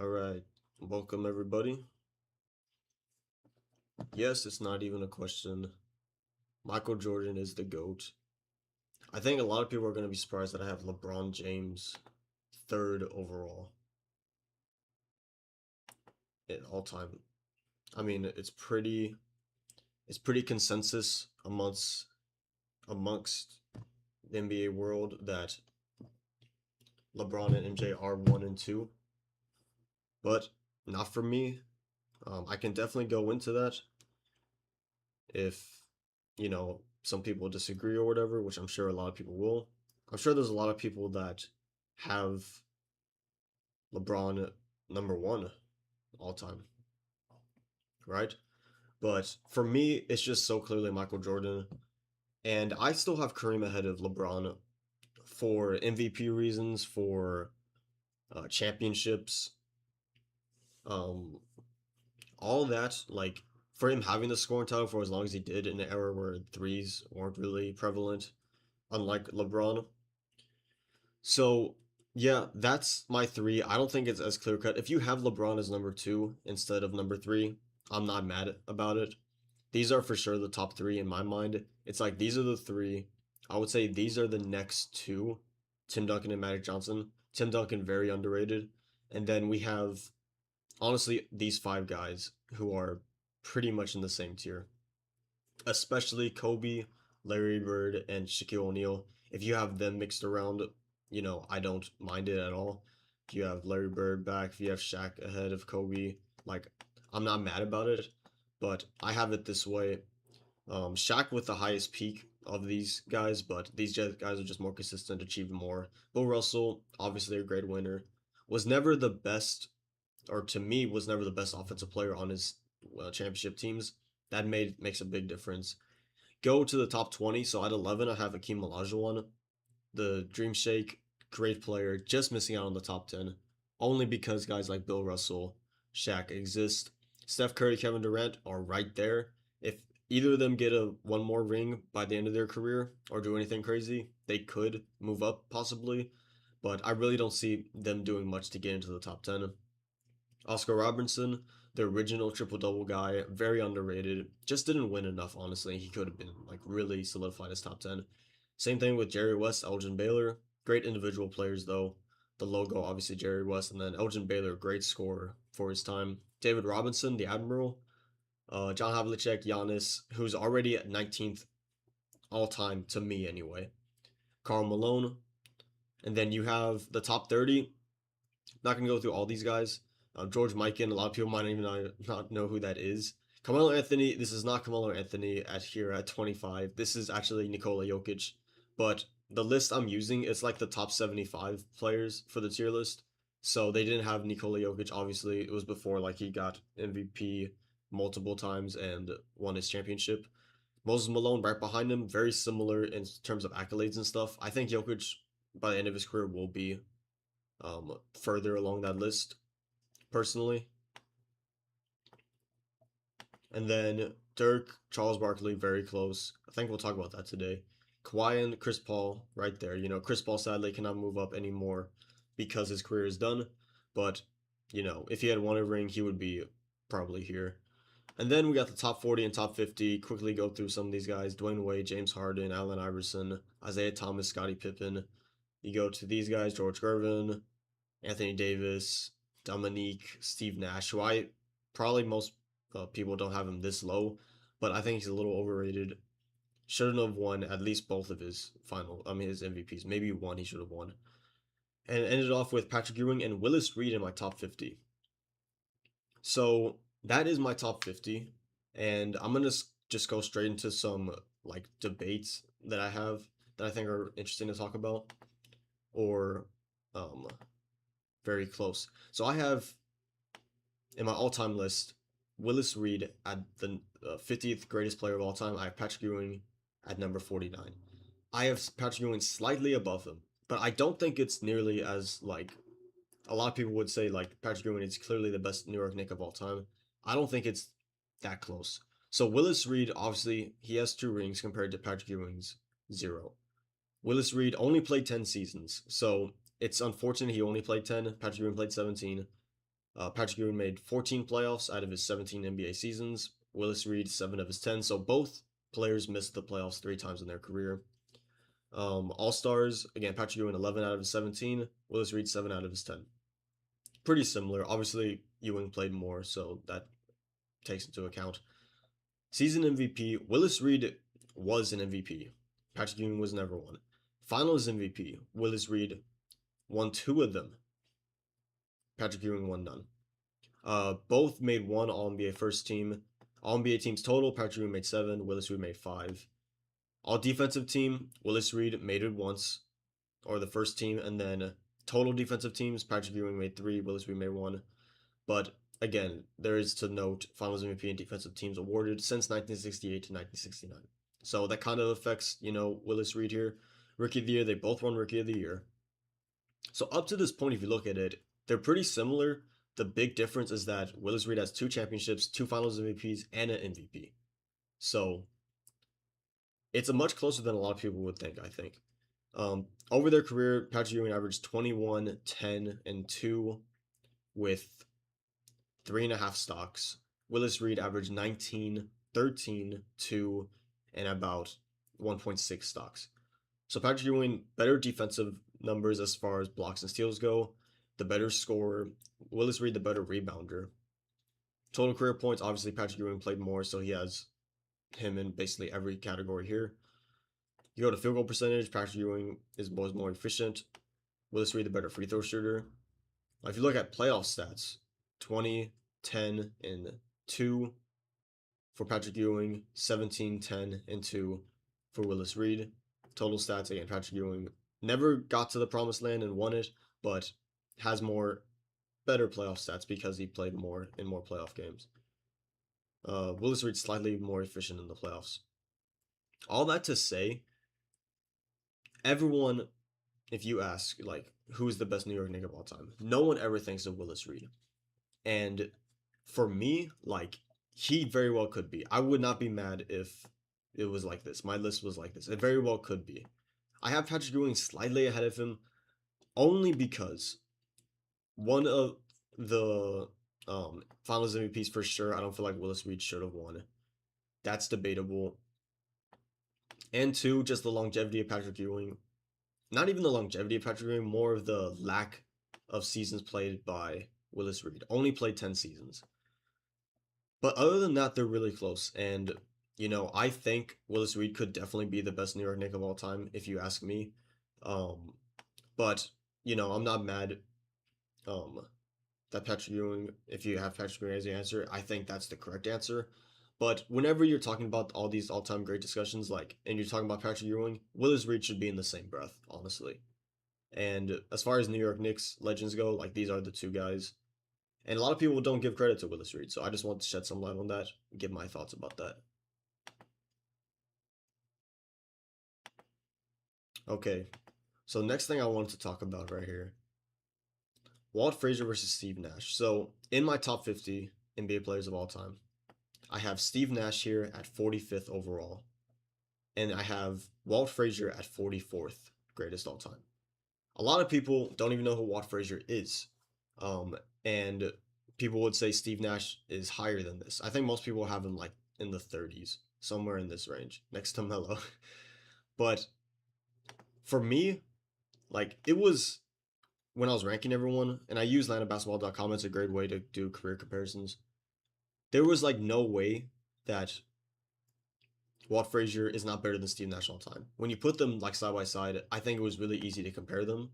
All right, welcome everybody. Yes, it's not even a question. Michael Jordan is the GOAT. I think a lot of people are going to be surprised that I have LeBron James third overall in all time. I mean, it's pretty consensus amongst the NBA world that LeBron and MJ are 1 and 2, but not for me. I can definitely go into that if some people disagree or whatever, which I'm sure a lot of people will. I'm sure there's a lot of people that have LeBron number one all time, right? But for me, it's just so clearly Michael Jordan, and I still have Kareem ahead of LeBron for MVP reasons, for championships, um, all that. Like for him having the scoring title for as long as he did in an era where threes weren't really prevalent, unlike LeBron. So yeah, that's my three. I don't think it's as clear cut. If you have LeBron as number two instead of number three, I'm not mad about it. These are for sure the top three in my mind. It's like these are the three. I would say these are the next two: Tim Duncan and Magic Johnson. Tim Duncan very underrated, and then we have honestly these five guys who are pretty much in the same tier, especially Kobe, Larry Bird, and Shaquille O'Neal. If you have them mixed around, I don't mind it at all. If you have Larry Bird back, if you have Shaq ahead of Kobe, like I'm not mad about it. But I have it this way: Shaq with the highest peak of these guys, but these guys are just more consistent, achieving more. Bill Russell, obviously a great winner, was never the best, or to me was never the best offensive player on his championship teams. That makes a big difference. Go to the top 20. So at 11, I have Akeem Olajuwon, the Dream Shake, great player, just missing out on the top 10, only because guys like Bill Russell, Shaq exist. Steph Curry, Kevin Durant are right there. If either of them get a one more ring by the end of their career or do anything crazy, they could move up possibly, but I really don't see them doing much to get into the top 10. Oscar Robertson, the original triple double guy, very underrated. Just didn't win enough, honestly. He could have been like really solidified as top 10. Same thing with Jerry West, Elgin Baylor. Great individual players though. The logo, obviously Jerry West, and then Elgin Baylor, great scorer for his time. David Robinson, the Admiral. John Havlicek, Giannis, who's already at 19th all time to me anyway. Karl Malone. And then you have the top 30. Not gonna go through all these guys. George Mikan, a lot of people might even not know who that is. Carmelo Anthony, this is not Carmelo Anthony at here at 25. This is actually Nikola Jokic. But the list I'm using, it's like the top 75 players for the tier list. So they didn't have Nikola Jokic, obviously. It was before like he got MVP multiple times and won his championship. Moses Malone right behind him, very similar in terms of accolades and stuff. I think Jokic by the end of his career will be further along that list, personally. And then Dirk, Charles Barkley, very close. I think we'll talk about that today. Kawhi and Chris Paul, right there. Chris Paul sadly cannot move up anymore because his career is done. But, if he had won a ring, he would be probably here. And then we got the top 40 and top 50. Quickly go through some of these guys: Dwayne Wade, James Harden, Allen Iverson, Isaiah Thomas, Scottie Pippen. You go to these guys: George Gervin, Anthony Davis, Dominique, Steve Nash, who I probably most people don't have him this low, but I think he's a little overrated. Shouldn't have won at least both of his MVPs. Maybe one he should have won. And ended off with Patrick Ewing and Willis Reed in my top 50. So that is my top 50. And I'm going to just go straight into some like debates that I have that I think are interesting to talk about, or um, very close. So I have in my all-time list Willis Reed at the 50th greatest player of all time. I have Patrick Ewing at number 49. I have Patrick Ewing slightly above him, but I don't think it's nearly as like a lot of people would say like Patrick Ewing is clearly the best New York Knick of all time. I don't think it's that close. So Willis Reed, obviously, he has 2 rings compared to Patrick Ewing's 0. Willis Reed only played 10 seasons, so it's unfortunate he only played 10. Patrick Ewing played 17. Patrick Ewing made 14 playoffs out of his 17 NBA seasons. Willis Reed 7 of his 10. So both players missed the playoffs 3 times in their career. All Stars, again, Patrick Ewing 11 out of his 17. Willis Reed 7 out of his 10. Pretty similar. Obviously, Ewing played more, so that takes into account. Season MVP, Willis Reed was an MVP. Patrick Ewing was never one. Finals MVP, Willis Reed won 2 of them. Patrick Ewing won none. Both made 1 All-NBA first team. All-NBA teams total, Patrick Ewing made 7, Willis Reed made 5. All defensive team, Willis Reed made it once, or the first team, and then total defensive teams, Patrick Ewing made 3, Willis Reed made 1. But again, there is to note Finals MVP and defensive teams awarded since 1968 to 1969. So that kind of affects, Willis Reed here. Rookie of the Year, they both won Rookie of the Year. So up to this point, if you look at it, they're pretty similar. The big difference is that Willis Reed has 2 championships, 2 Finals MVPs, and an MVP. So it's a much closer than a lot of people would think, I think. Over their career, Patrick Ewing averaged 21, 10, and 2 with 3.5 stocks. Willis Reed averaged 19, 13, 2, and about 1.6 stocks. So Patrick Ewing, better defensive numbers as far as blocks and steals go, the better scorer. Willis Reed, the better rebounder. Total career points, obviously Patrick Ewing played more, so he has him in basically every category here. You go to field goal percentage, Patrick Ewing was more efficient. Willis Reed, the better free throw shooter. If you look at playoff stats, 20, 10, and 2 for Patrick Ewing, 17, 10, and 2 for Willis Reed. Total stats, again, Patrick Ewing never got to the promised land and won it, but has better playoff stats because he played more in more playoff games. Willis Reed slightly more efficient in the playoffs. All that to say, everyone, if you ask, who's the best New York Knick of all time, no one ever thinks of Willis Reed. And for me, he very well could be. I would not be mad if it was like this. My list was like this. It very well could be. I have Patrick Ewing slightly ahead of him only because one of the Finals MVPs for sure, I don't feel like Willis Reed should have won. That's debatable. And 2, just the longevity of Patrick Ewing. Not even the longevity of Patrick Ewing, more of the lack of seasons played by Willis Reed. Only played 10 seasons. But other than that, they're really close. And, I think Willis Reed could definitely be the best New York Knick of all time, if you ask me. But, I'm not mad that Patrick Ewing, if you have Patrick Ewing as the answer, I think that's the correct answer. But whenever you're talking about all these all-time great discussions, and you're talking about Patrick Ewing, Willis Reed should be in the same breath, honestly. And as far as New York Knicks legends go, these are the 2 guys. And a lot of people don't give credit to Willis Reed, so I just want to shed some light on that and give my thoughts about that. Okay, so next thing I wanted to talk about right here, Walt Frazier versus Steve Nash. So in my top 50 NBA players of all time, I have Steve Nash here at 45th overall, and I have Walt Frazier at 44th greatest all time. A lot of people don't even know who Walt Frazier is, and people would say Steve Nash is higher than this. I think most people have him in the 30s, somewhere in this range, next to Melo. But for me, it was when I was ranking everyone, and I use LandonBasketball.com as a great way to do career comparisons. There was no way that Walt Frazier is not better than Steve Nash all time. When you put them side by side, I think it was really easy to compare them.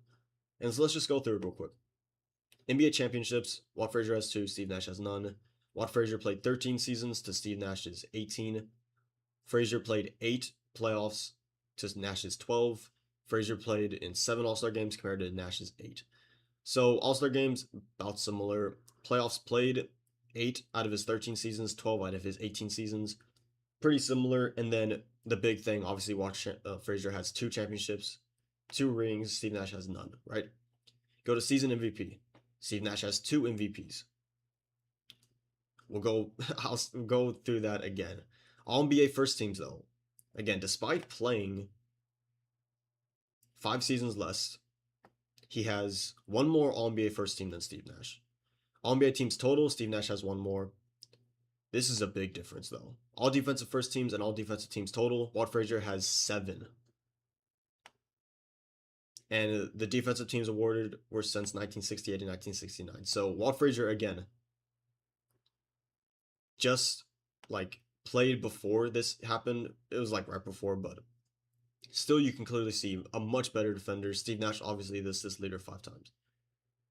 And so let's just go through it real quick. NBA championships, Walt Frazier has 2, Steve Nash has none. Walt Frazier played 13 seasons to Steve Nash's 18. Frazier played 8 playoffs to Nash's 12. Frazier played in 7 All-Star games compared to Nash's 8. So All-Star games, about similar. Playoffs played, 8 out of his 13 seasons, 12 out of his 18 seasons. Pretty similar. And then the big thing, obviously, Frazier has 2 championships, 2 rings. Steve Nash has none, right? Go to season MVP. Steve Nash has 2 MVPs. I'll go through that again. All NBA first teams, though. Again, despite playing 5 seasons less, he has 1 more All NBA first team than Steve Nash. All NBA teams total, Steve Nash has one more. This is a big difference, though. All defensive first teams and all defensive teams total, Walt Frazier has 7. And the defensive teams awarded were since 1968 and 1969. So Walt Frazier, again, just like played before this happened. It was like right before, but still you can clearly see a much better defender. Steve Nash, obviously the assist leader 5 times.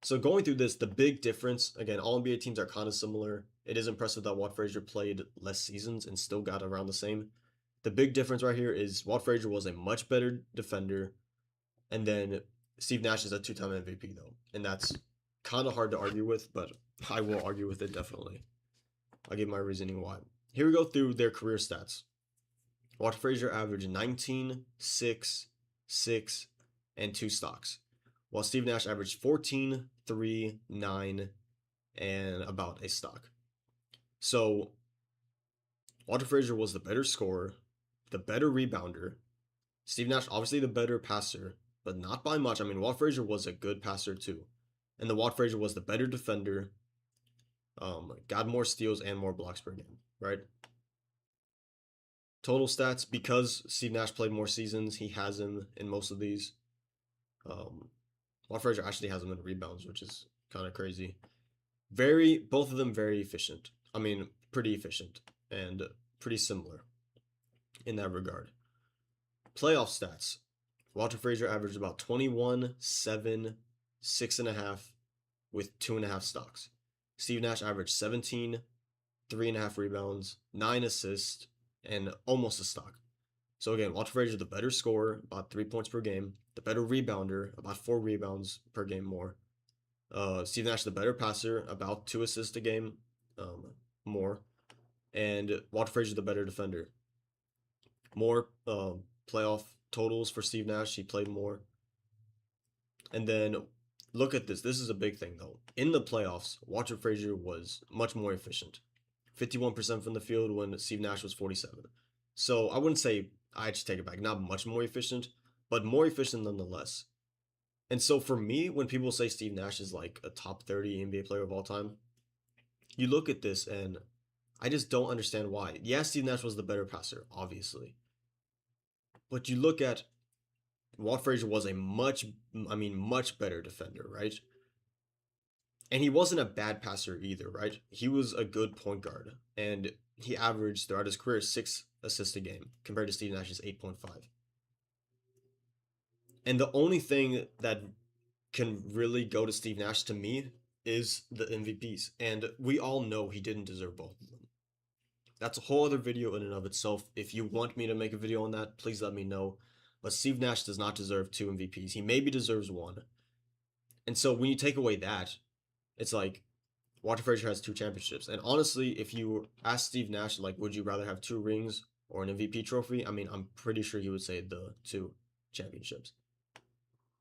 So going through this, the big difference, again, all NBA teams are kind of similar. It is impressive that Walt Frazier played less seasons and still got around the same. The big difference right here is Walt Frazier was a much better defender, and then Steve Nash is a 2-time MVP, though. And that's kind of hard to argue with, but I will argue with it definitely. I'll give my reasoning why. Here we go through their career stats. Walt Frazier averaged 19, 6, 6, and 2 stocks, while Steve Nash averaged 14, 3, 9, and about a stock. So, Walter Frazier was the better scorer, the better rebounder. Steve Nash, obviously the better passer, but not by much. I mean, Walt Frazier was a good passer too. And the Walt Frazier was the better defender, got more steals and more blocks per game, right? Total stats, because Steve Nash played more seasons, he has him in most of these. Walt Frazier actually has him in rebounds, which is kind of crazy. Both of them very efficient. I mean, pretty efficient and pretty similar in that regard. Playoff stats. Walter Frazier averaged about 21, 7, 6.5 with 2.5 stocks. Steve Nash averaged 17, 3.5 rebounds, 9 assists, and almost a stock. So again, Walter Frazier, the better scorer, about 3 points per game. The better rebounder, about 4 rebounds per game more. Steve Nash, the better passer, about 2 assists a game more. And Walter Frazier, the better defender. More playoff totals for Steve Nash. He played more. And then look at this. This is a big thing, though. In the playoffs, Walter Frazier was much more efficient. 51% from the field when Steve Nash was 47. So I wouldn't say, I actually take it back, not much more efficient, but more efficient nonetheless. And so for me, when people say Steve Nash is like a top 30 NBA player of all time, you look at this and I just don't understand why. Yeah, Steve Nash was the better passer, obviously. But you look at Walt Frazier was a much better defender, right? And he wasn't a bad passer either, right? He was a good point guard. And he averaged throughout his career 6 assists a game compared to Steve Nash's 8.5. And the only thing that can really go to Steve Nash to me is the MVPs. And we all know he didn't deserve both of them. That's a whole other video in and of itself. If you want me to make a video on that, please let me know. But Steve Nash does not deserve 2 MVPs. He maybe deserves 1. And so when you take away that, it's like Walter Frazier has 2 championships. And honestly, if you ask Steve Nash, like, would you rather have 2 rings or an MVP trophy? I mean, I'm pretty sure he would say the 2 championships.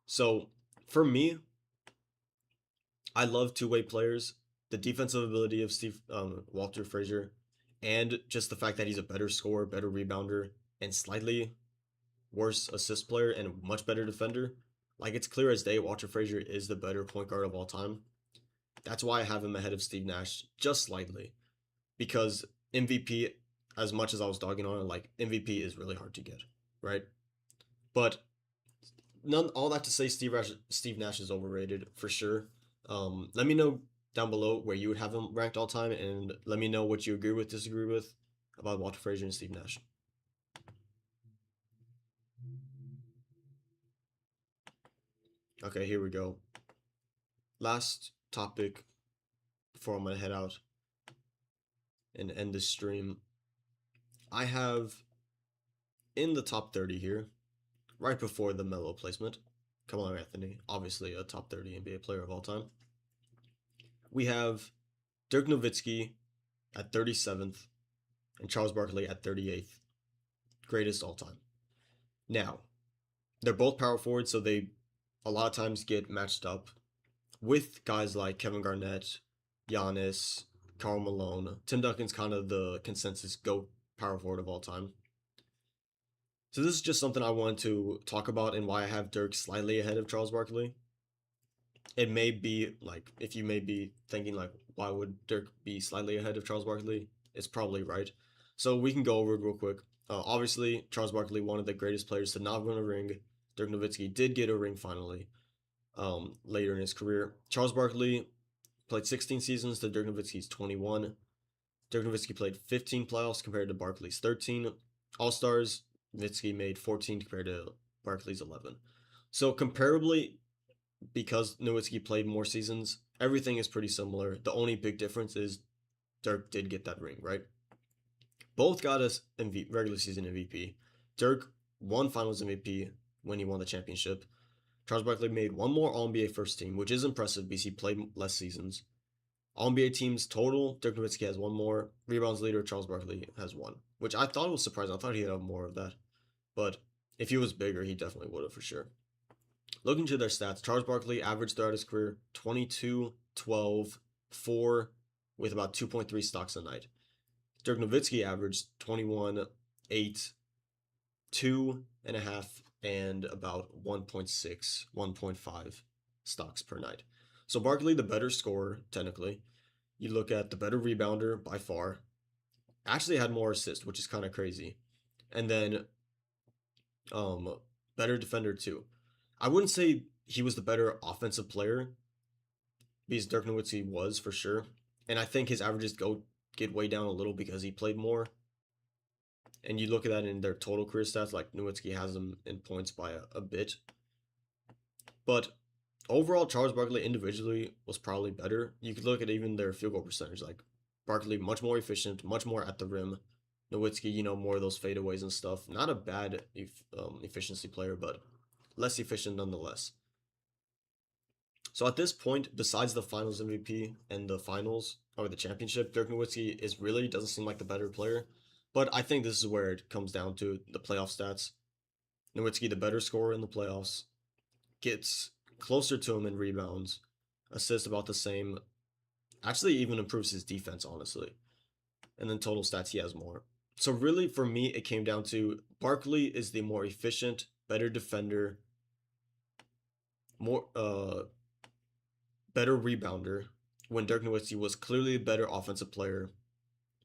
So for me, I love two-way players. The defensive ability of Walter Frazier, and just the fact that he's a better scorer, better rebounder, and slightly worse assist player and much better defender. Like, it's clear as day, Walter Frazier is the better point guard of all time. That's why I have him ahead of Steve Nash, just slightly. Because MVP, as much as I was dogging on it, like, MVP is really hard to get, right? But all that to say, Steve Nash is overrated, for sure. Let me know down below where you would have him ranked all time, and let me know what you agree with, disagree with about Walter Frazier and Steve Nash. Okay, here we go. Last topic before I'm gonna head out and end this stream. I have in the top 30 here, right before the Melo placement, Carmelo Anthony, obviously a top 30 NBA player of all time. We have Dirk Nowitzki at 37th and Charles Barkley at 38th. Greatest all time. Now, they're both power forwards, so they a lot of times get matched up with guys like Kevin Garnett, Giannis, Karl Malone. Tim Duncan's kind of the consensus GOAT power forward of all time. So this is just something I wanted to talk about and why I have Dirk slightly ahead of Charles Barkley. it may be like, if you may be thinking like, why would Dirk be slightly ahead of Charles Barkley? It's probably right. So we can go over it real quick. Obviously, Charles Barkley, one of the greatest players to not win a ring. Dirk Nowitzki did get a ring finally, later in his career. Charles Barkley played 16 seasons to Dirk Nowitzki's 21. Dirk Nowitzki played 15 playoffs compared to Barkley's 13. All Stars, Nowitzki made 14 compared to Barkley's 11. So comparably, because Nowitzki played more seasons, everything is pretty similar. The only big difference is Dirk did get that ring, right? Both got us regular season MVP. Dirk won Finals MVP when he won the championship. Charles Barkley made one more All NBA first team, which is impressive because he played less seasons. All NBA teams total, Dirk Nowitzki has one more. Rebounds leader, Charles Barkley has one, which I thought was surprising. I thought he'd have more of that. But if he was bigger, he definitely would have for sure. Looking to their stats, Charles Barkley averaged throughout his career 22, 12, 4, with about 2.3 stocks a night. Dirk Nowitzki averaged 21, 8, 2.5, and about 1.6, 1.5 stocks per night. So Barkley, the better scorer, technically. You look at the better rebounder by far. Actually had more assists, which is kind of crazy. And then better defender too. I wouldn't say he was the better offensive player, because Dirk Nowitzki was for sure. And I think his averages get way down a little because he played more. And you look at that in their total career stats, like Nowitzki has them in points by a bit. But overall, Charles Barkley individually was probably better. You could look at even their field goal percentage. Like Barkley, much more efficient, much more at the rim. Nowitzki, more of those fadeaways and stuff. Not a bad efficiency player, but less efficient nonetheless. So at this point, besides the Finals MVP and the Finals or the championship, Dirk Nowitzki doesn't seem like the better player. But I think this is where it comes down to the playoff stats. Nowitzki, the better scorer in the playoffs, gets closer to him in rebounds, assists about the same. Actually, even improves his defense, honestly. And then total stats, he has more. So really, for me, it came down to Barkley is the more efficient, better defender, more better rebounder, when Dirk Nowitzki was clearly a better offensive player,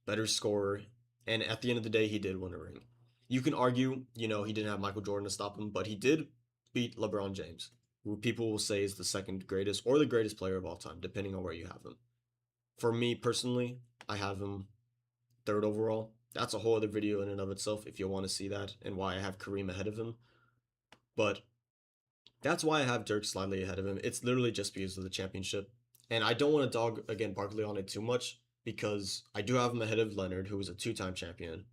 better scorer, and at the end of the day, he did win a ring. You can argue, he didn't have Michael Jordan to stop him, but he did beat LeBron James, who people will say is the second greatest or the greatest player of all time, depending on where you have him. For me personally, I have him third overall. That's a whole other video in and of itself if you want to see that and why I have Kareem ahead of him. But that's why I have Dirk slightly ahead of him. It's literally just because of the championship. And I don't want to dog, again, Barkley on it too much because I do have him ahead of Leonard, who was a two-time champion.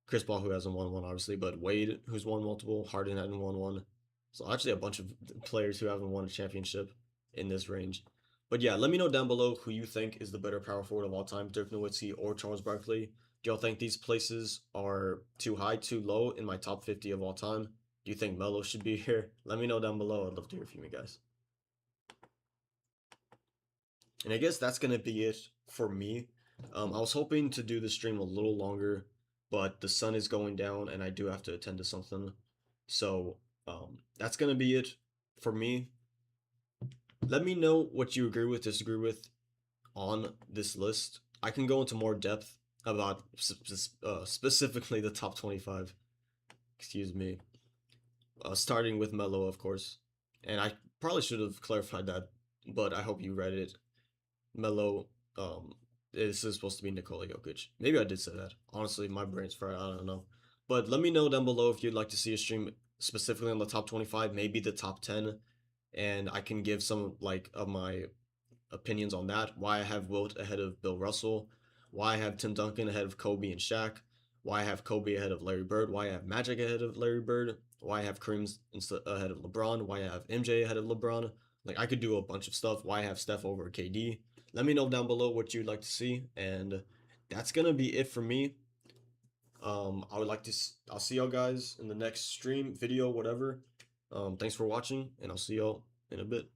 Chris Paul, who hasn't won one, obviously, but Wade, who's won multiple. Harden hadn't won one. So actually a bunch of players who haven't won a championship in this range. But yeah, let me know down below who you think is the better power forward of all time, Dirk Nowitzki or Charles Barkley. Do y'all think these places are too high, too low in my top 50 of all time? Do you think Melo should be here? Let me know down below. I'd love to hear from you guys. And I guess that's going to be it for me. I was hoping to do the stream a little longer, but the sun is going down and I do have to attend to something. So that's going to be it for me. Let me know what you agree with, disagree with on this list. I can go into more depth about specifically the top 25. Excuse me. Starting with Melo, of course. And I probably should have clarified that, but I hope you read it. Melo, this is supposed to be Nikola Jokic. Maybe I did say that. Honestly, my brain's fried. I don't know. But let me know down below if you'd like to see a stream specifically on the top 25, maybe the top 10, and I can give some of my opinions on that. Why I have Wilt ahead of Bill Russell, why I have Tim Duncan ahead of Kobe and Shaq, why I have Kobe ahead of Larry Bird, why I have Magic ahead of Larry Bird, why I have Kareem ahead of LeBron, why I have MJ ahead of LeBron. I could do a bunch of stuff. Why I have Steph over KD. Let me know down below what you'd like to see, and that's gonna be it for me. I'll see y'all guys in the next stream, video, whatever. Thanks for watching, and I'll see y'all in a bit.